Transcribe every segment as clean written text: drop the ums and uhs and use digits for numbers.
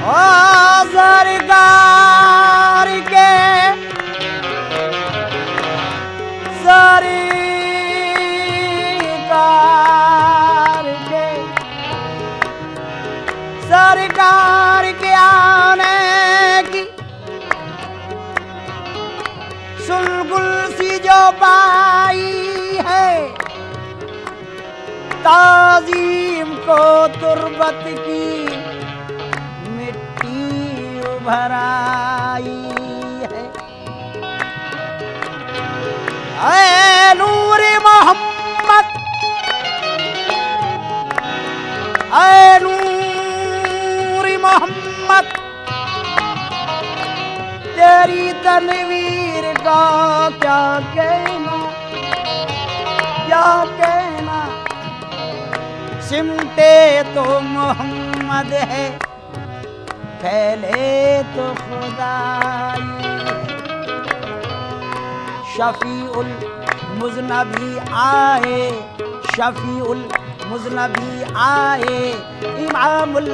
ओ सरकार के सरकार के आने की सुलगुल सी जो पाई है, ताजीम को तुर्बत की मिट्टी उभर आई है। ऐ नूर मोहम्मद, ऐ नूर मोहम्मद, तेरी तनवीर का क्या कहना, क्या कहना। सिमटे तो मोहम्मद है, फैले तो खुदाई। शफीउल मुज़नबी आए, शफीउल मुज़नबी आए, इमामुल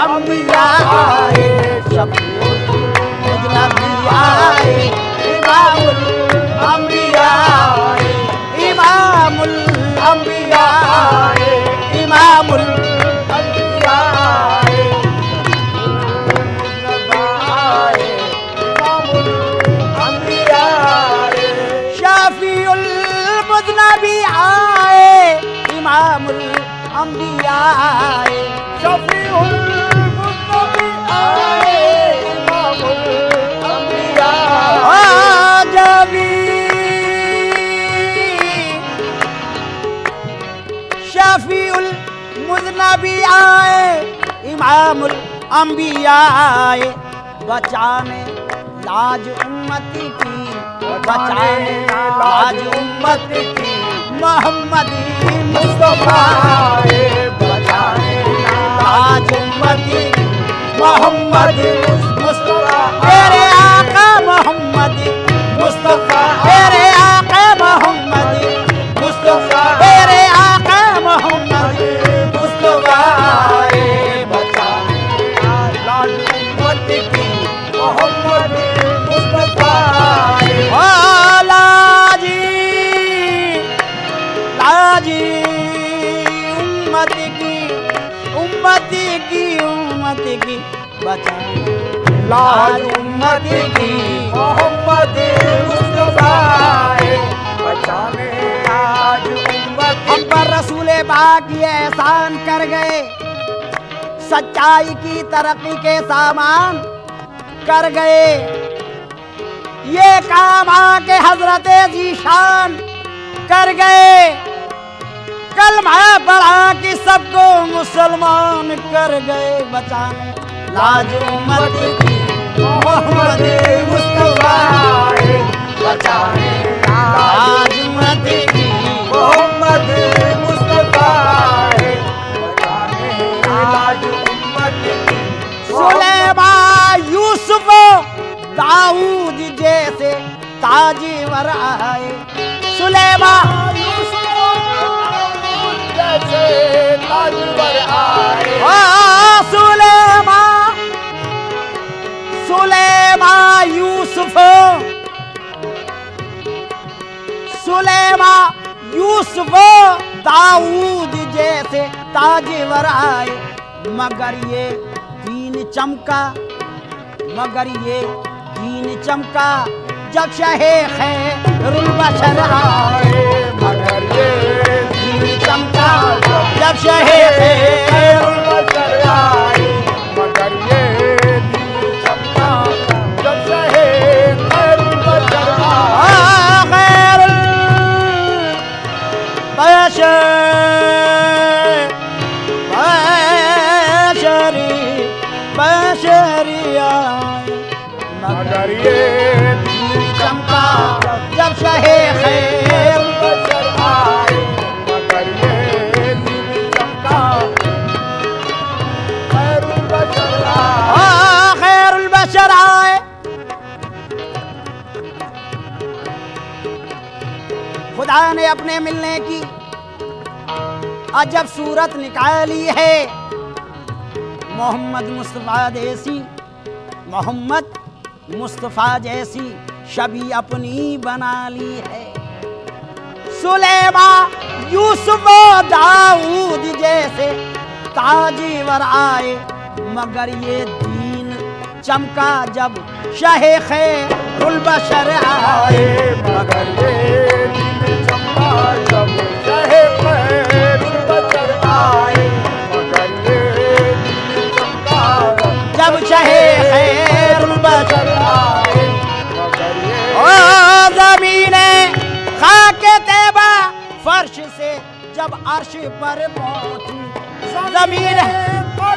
अंबिया आए। शफीउल मुज़नबी आए, इमामुल अंबिया आए, इमामुल अंबिया आए, इमामुल अंबिया आए, इमामुल अंबिया आए। शफीउल मुज़नबी आए, इमामुल अंबिया आए। शफीउल मुज़नबी आए, इमामुल अंबिया आए। जबी शफीउल मुज़नबी आए, इमामुल अंबिया आए। बचाने लाज उम्मती की, बचाने लाज उम्मती की, मोहम्मदी मुस्तफा आए। बचाने लाज उम्मती की, मोहम्मदी मुस्तफा। तेरे आका मोहम्मदी मुस्तफा, तेरे आका मोहम्मदी मुस्तफा, तेरे आका मोहम्मदी मुस्तफा आए। बचाने लाज उम्मती की, मोहम्मदी मुस्तफा आए। ओ लाजी लाजी उम्मती की, उम्मती की, उम्मती की, बचाने लाज उम्मती की, मोहम्मदी मुस्तफा आए। बचाने लाज उम्मती। हम पर रसूले पाक ये एहसान कर गए, सच्चाई की तरक्की के सामान कर गए। ये काम आके हजरत जीशान कर गए। कलमा पढ़ा कि सबको मुसलमान कर गए। बचाने लाज उम्मती की, मोहम्मदी मुस्तफा आए। बचाने लाज उम्मती की, मोहम्मदी मुस्तफा आए। बचाने लाज उम्मती की। सुलेमान यूसुफ दाऊद जैसे ताजवर आए। सुलेमान यूसुफ दाऊद जैसे ताजवर आए। सुलेमान सुलेमान यूसुफ, सुलेमान यूसुफ दाऊद जैसे ताजवर आए। मगर ये दीन चमका, मगर ये दीन चमका जब शहे खैरुल बशर आए। मगर ये दीन चमका जब शहे खैरुल बशर आए। मगर ये दीन चमका जब शहे खैरुल बशर आए। खैरुल बशर बशरिया। मगर ये दीन चमका जब शहे खैरुल बशर आए। मगर ये दीन चमका खैरुल बशर आए। खैरुल बशर आए। खुदा ने अपने मिलने की अजब सूरत निकाली है। मोहम्मद मुस्तफ़ा जैसी, मोहम्मद मुस्तफ़ा जैसी छवि अपनी बना ली है। सुलेमा यूसुफ दाऊद जैसे ताजीवर आए, मगर ये दीन चमका जब शाहे खैरुल बशर आए, मगर ये दिन चमका जब शाहे खैरुल बशर आए, मगर ये दिन चमका जब शाहे खैरुल बशर आए। मगर ये ओ ज़मीने खाके तैबा फर्श से जब अर्श पर पहुंची, ज़मीन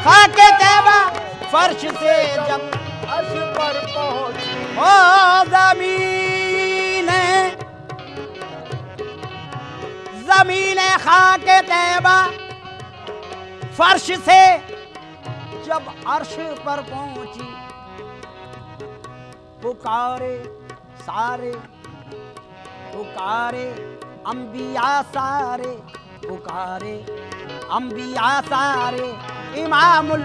खाके तैबा फर्श से जब अर्श पर पहुंची, ओ ज़मीने खाके तैबा फर्श से जब अर्श पर पहुंची, पुकारे सारे, पुकारे अंबिया सारे, पुकारे अंबिया सारे, इमामुल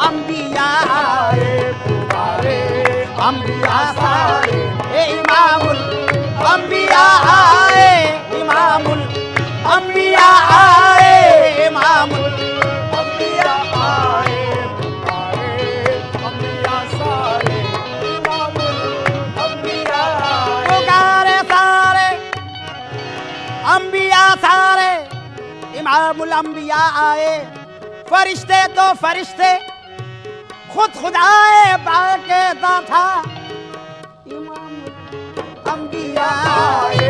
अंबिया आए, पुकारे अंबिया सारे, इमामुल अंबिया आए, इमामुल अंबिया आए, इमामुल अंबिया आए, पुकारे अंबिया सारे, इमामुल अंबिया आए, पुकारे सारे अंबिया सारे, इमामुल अंबिया आए। फरिश्ते तो फरिश्ते खुद खुदाए बाक़ायदा था, इमामुल अंबिया आए,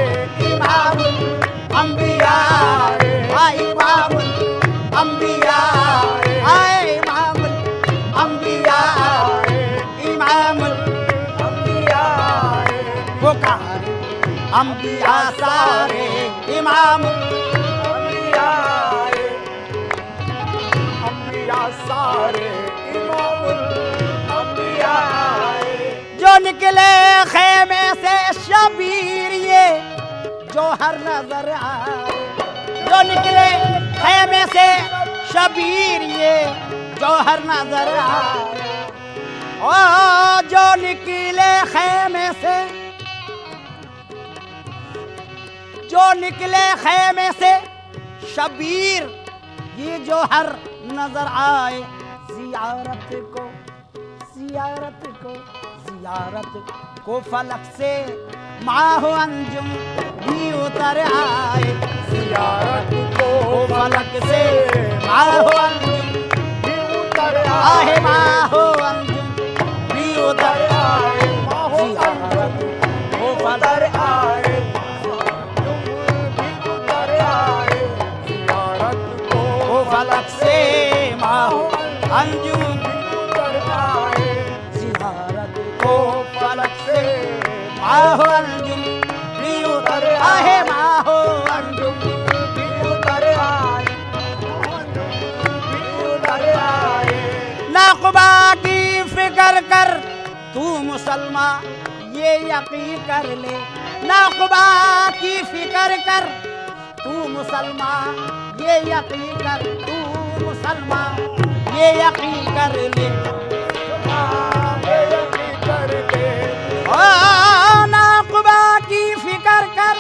इमामुल अंबिया आए, इमामुल अंबिया आए, इमामुल अंबिया आए, इमामुल अंबिया आए, पुकारे अंबिया सारे, इमामुल अंबिया आए, अंबिया सारे, इमामुल अंबिया आए, जो निकले खेमे से शबीर ये जो हर नजर आए, जो निकले खेमे से शबीर ये जो हर नजर आए, ओ जो निकले खेमे से, जो निकले खेमे से शबीर ये जो हर नजर आए, जियारत को, जियारत को, जियारत को फलक से माहो अंजुम भी उतर आए, जियारत को फलक से माहो अंजुम भी उतर आहे, आए, माहो अंजुम भी उतर आए, माहो जियारत को उतर फलक आए, तुम भी उतर आए, जियारत को फलक से माहो अंजुम भी उतर आए, जियारत को फलक से माहो अंजुम भी उतर आहे, माहो अंजुम भी उतर आए, भी उतर आए, नक़बा की फिक्र कर तू मुसलमान ये यकीन कर ले, नक़बा की फिक्र कर तू मुसलमान ये यकीन कर, तू मुसलमान ये यकीन कर ले, ये यकीन कर ले, ओ नक़बा की फिक्र कर,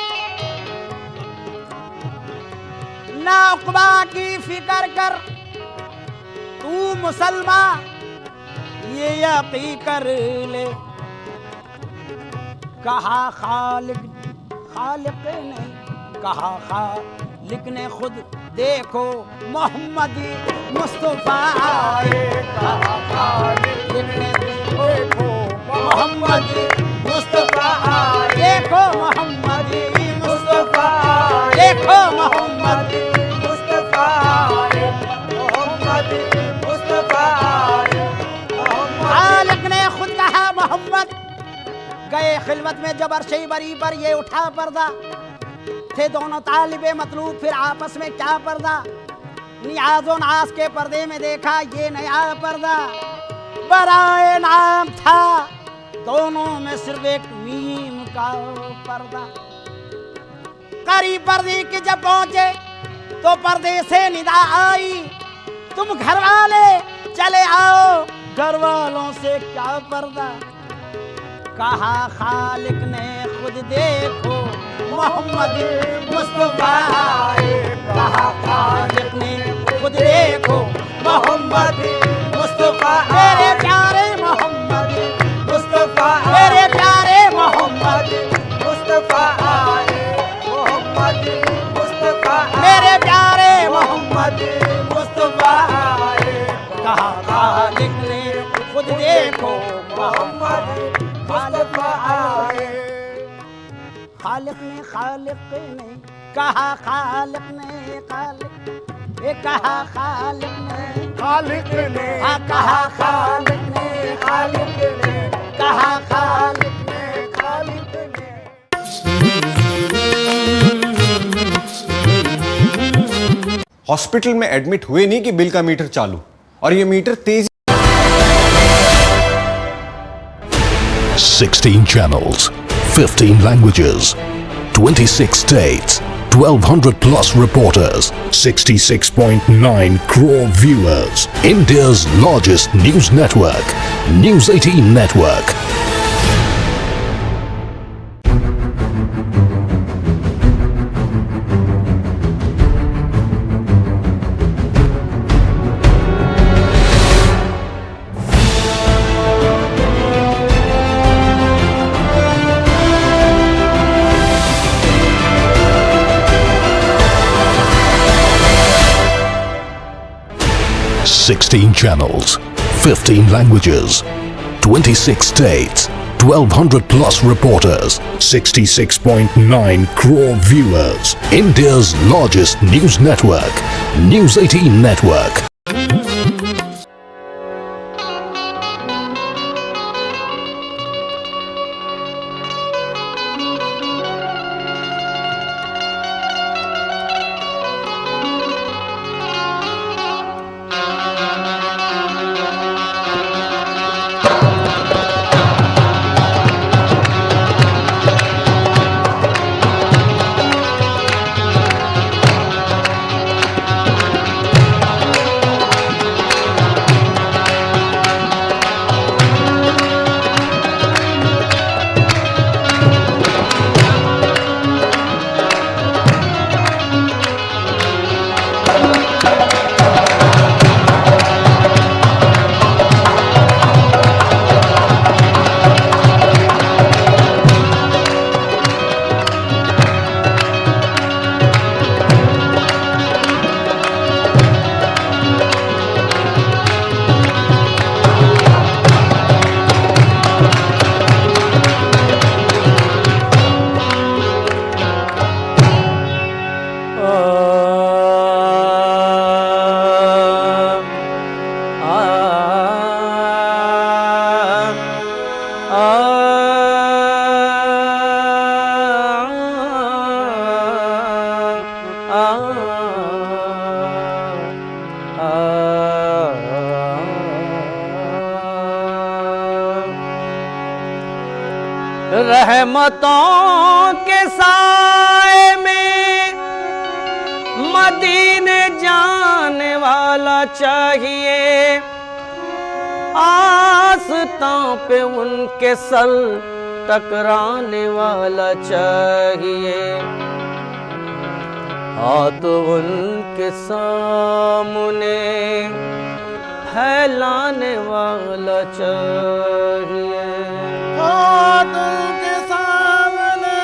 नक़बा की फिक्र कर तू मुसलमान ये यकीन कर ले, कहा खालिक, खालिक ने कहा खालिक ने खुद देखो मोहम्मद मुस्तफ़ा आए, कहा खालिक ने देखो मोहम्मद मुस्तफ़ा आए, देखो मोहम्मद मुस्तफ़ा आए, देखो मोहम्मद मुस्तफा आए, मोहम्मद मुस्तफा आए, खालिक ने खुद कहा मोहम्मद गए खिलवत में जब अर्शे बरी पर ये उठा पर्दा, थे दोनों तालिबे मतलूब फिर आपस में क्या पर्दा, नियाज़ो नाज के पर्दे में देखा ये नया पर्दा, बराए नाम था दोनों में सिर्फ एक मीम का पर्दा, करीब पर्दे के जब पहुंचे तो पर्दे से निदा आई, तुम घर वाले चले आओ घर वालों से क्या पर्दा, कहा खालिक ने खुद देखो मोहम्मद मुस्तफा आए, कहा खालिक ने खुद देखो मोहम्मद मुस्तफा, मेरे प्यारे मोहम्मद मुस्तफा, मेरे प्यारे मोहम्मद मुस्तफा आए, मोहम्मद मुस्तफा, मेरे प्यारे मोहम्मद मुस्तफा आए, कहा खालिक ने खुद देखो मोहम्मद मुस्तफा आए। खालिक ने कहा, खालिक ने खालिक, ये कहा खालिक ने, खालिक ने कहा खालिक ने, खालिक ने कहा खालिक ने, खालिक ने। हॉस्पिटल में एडमिट हुए नहीं कि बिल का मीटर चालू, और ये मीटर तेज 16 channels, 15 languages, 26 states, 1200 plus reporters, 66.9 crore viewers. India's largest news network, News 18 Network. Sixteen channels, 15 languages, 26 states, 1200 plus reporters, 66.9 crore viewers. India's largest news network, News 18 Network. रहमतों के साए में मदीने जाने वाला चाहिए, आस्तां पे उनके सर टकराने वाला चाहिए, हाथ उनके सामने फैलाने वाला चाहिए, हाथ उनके सामने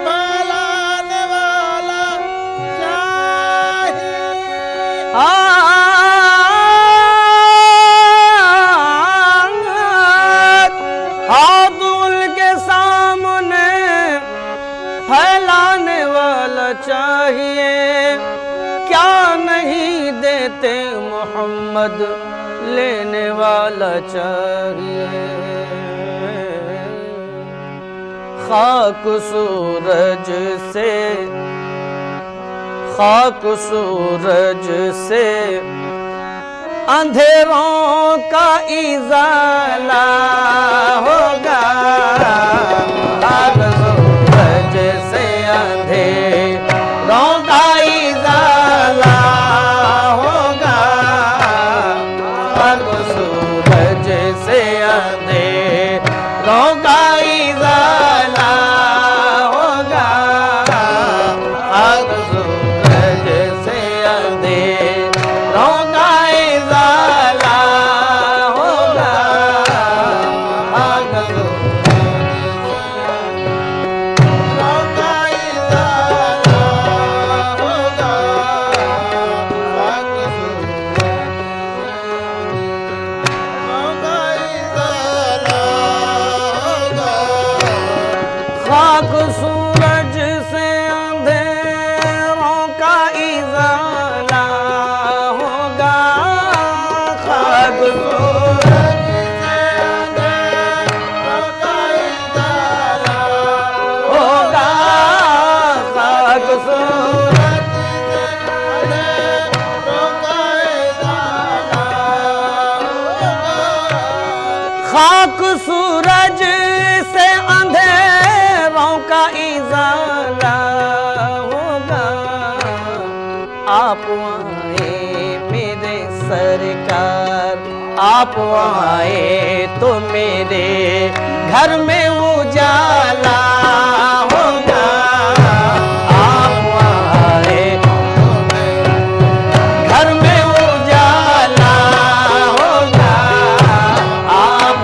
फैलाने वाला चाहिए, हाथ उनके सामने फैलाने वाला चाहिए, क्या नहीं देते मोहम्मद लेने वाला चाहिए, खाक सूरज से अंधेरों का इज़ाला होगा, खाक सूरज से अंधेरों खाक सूरज से अंधेरों का इजाला होगा। आप आए मेरे सरकार, आप आए तो मेरे घर में उजाला होगा। आप आए घर में उजाला होगा। आप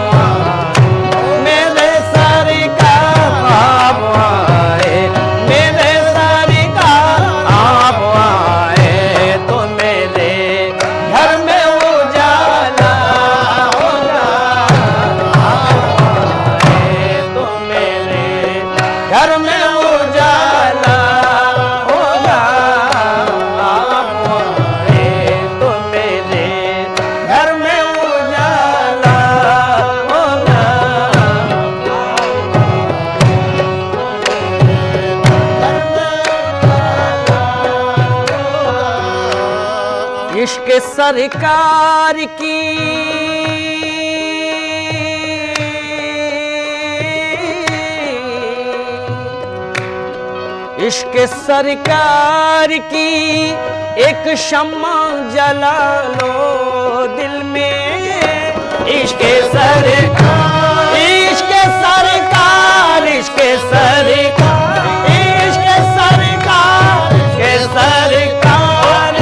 मेरे सरकार, आप आए मेरे सरकार, आप आए तो मेरे घर में उजाला होगा। आप आए तो मेरे घर में उजाला होगा। आप आए तो मेरे घर में उजाला होगा। इश्क सरकार की इश्क सरकार की एक शम्मा जला लो दिल में। इश्क सरकार, इश्क सरकार, इश्क सरकार, इश्क सरकार, इश्क सरकार,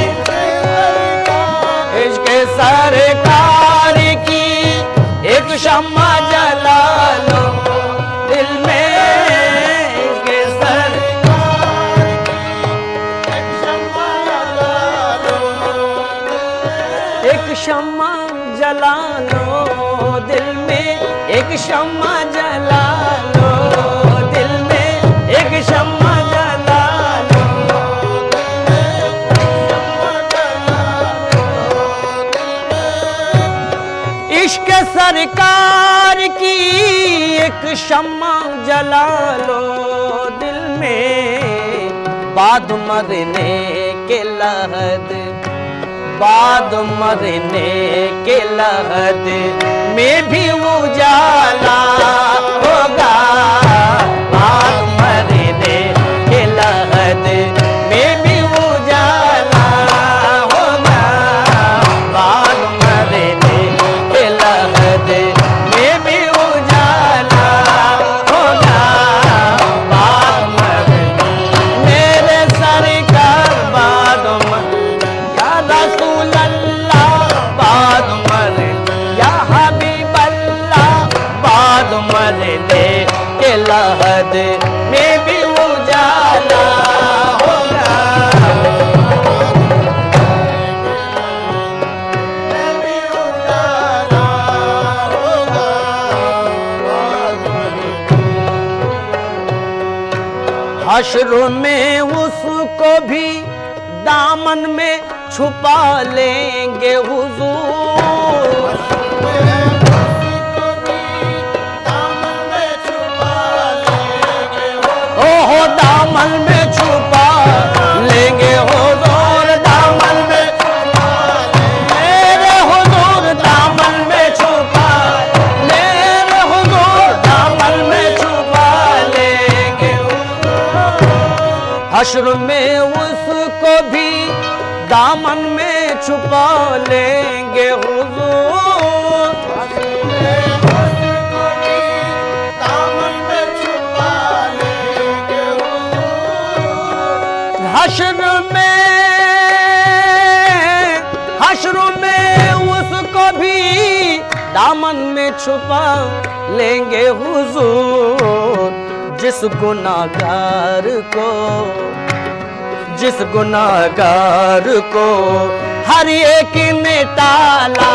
इश्क सरकार की एक शम्मा जला लो दिल में। इश्क सरकार एक शम्मा जला लो, एक शम्मा जला लो दिल में। एक शम्मा जला लो दिल में, एक शम्मा जला लो। इश्क सरकार की एक शम्मा जला लो दिल में। बाद मरने के लहद, बाद मरने के लहद में भी उजाला होगा। बाद मरने के लहद में भी उजाला होगा। बाद मरने के लहद में भी उजाला होगा। बाद मरने मेरे सरकार, बाद या रसूल अल्लाह, बाद मरने या हबीब अल्लाह, बाद मरने के लहद में भी उजाला होगा। हश्र में उसको भी दामन में छुपा लेंगे हुजूर। ओहो दामन में छुपा लेंगे हुजूर, दामन में मेरे हुजूर, दामन में छुपा मेरे हुजूर, दामन में छुपा लेंगे। हश्र में उसको भी दामन में छुपा लेंगे हुजूर। हश्र में उसको भी दामन में छुपा लेंगे हुजूर। जिस गुनाहगार को, जिस गुनाहगार को हर एक ने टाला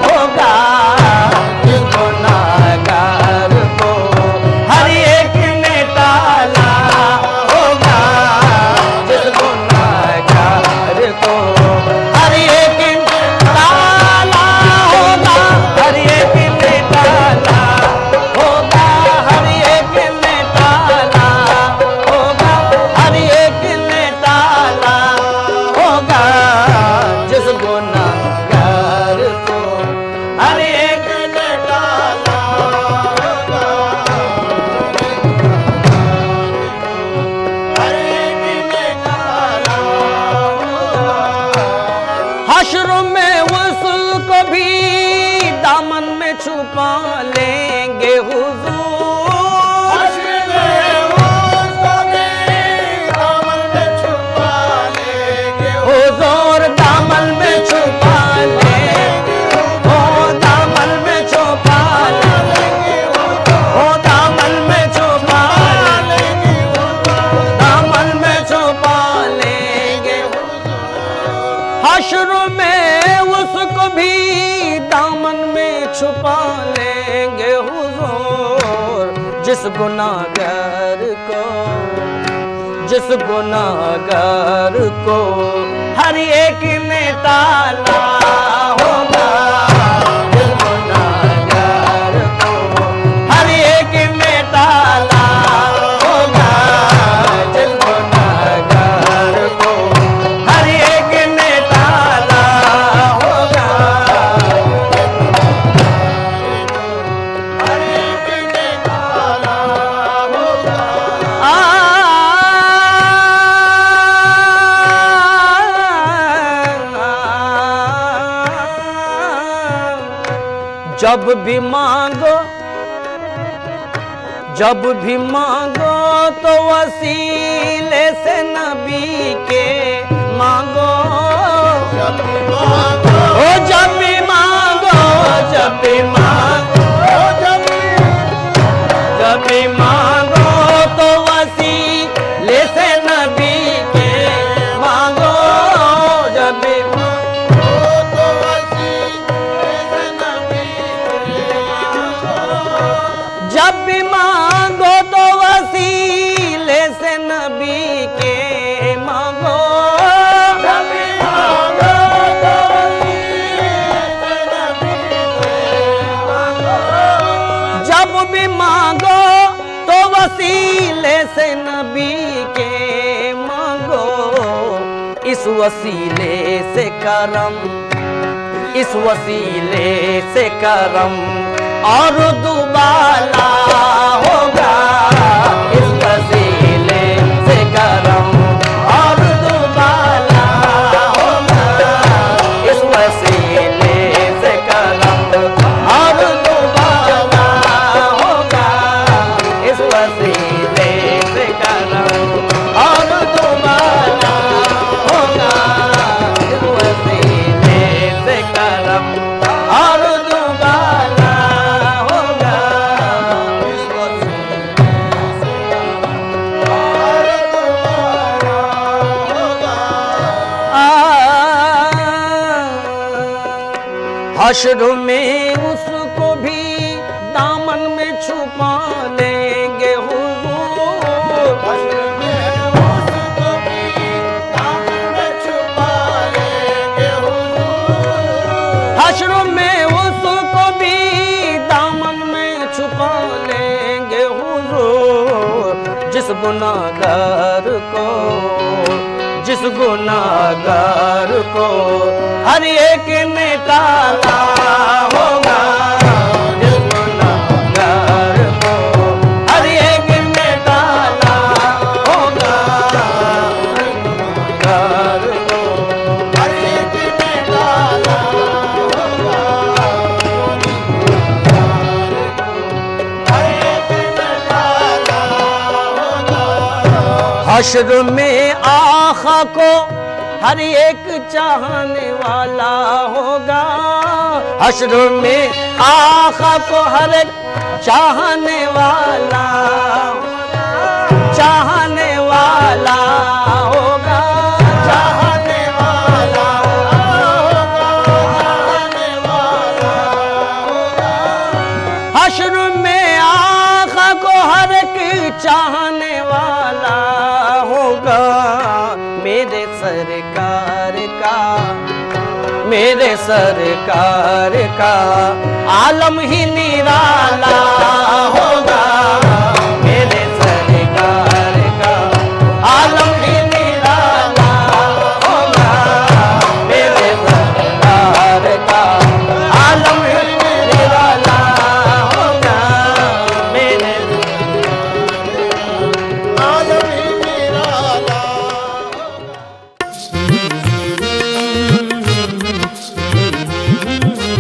होगा। जिस गुनाहगार को हर एक ने टाला होगा। जिस गुनाहगार को हर एक ने टाला होगा। हर एक ने टाला होगा। हर एक ने टाला होगा। हर एक ने छुपा लेंगे हुजूर जिस गुनाहगार को हर एक में ताला होगा। जिस गुनाहगार को हर एक में ताला होगा। जिस गुनाहगार को हर एक में ताला होगा। हर एक में ताला होगा। जब भी मांगो तो वसीले से नबी के मांगो। जब भी मांगो तो वसीले से नबी के मांगो। जब भी मांगो तो वसीले से नबी के मांगो। जब भी मांगो तो वसीले से नबी के मांगो। इस वसीले से करम और दुबाला होगा। इस वसीले से करम और दुबाला होगा। इस वसीले से करम और दुबाला होगा। इस वसीले से करम और दुबाला होगा। इस वसीले से करम और दुबाला होगा। इस वसीले से और दुबाला होगा। हश्र में उसको भी दामन में छुपा लेंगे हुजूर। हश्र में उसको भी दामन में छुपा लेंगे हुजूर। हश्र में उसको भी दामन में छुपा लेंगे हुजूर। जिस गुनाहगार को हर एक ने टाला होगा। जिस गुनाहगार को हर एक ने टाला होगा। गुनाहगार को हर एक ने टाला होगा। हर एक ने टाला होगा। हश्र में आखा को हर एक चाहने वाला होगा। हश्र में आखा को हर एक चाहने वाला होगा। चाहने वाला होगा। हश्र में आखा को हर एक चाहने वाला होगा। मेरे सरकार का आलम ही निराला होगा।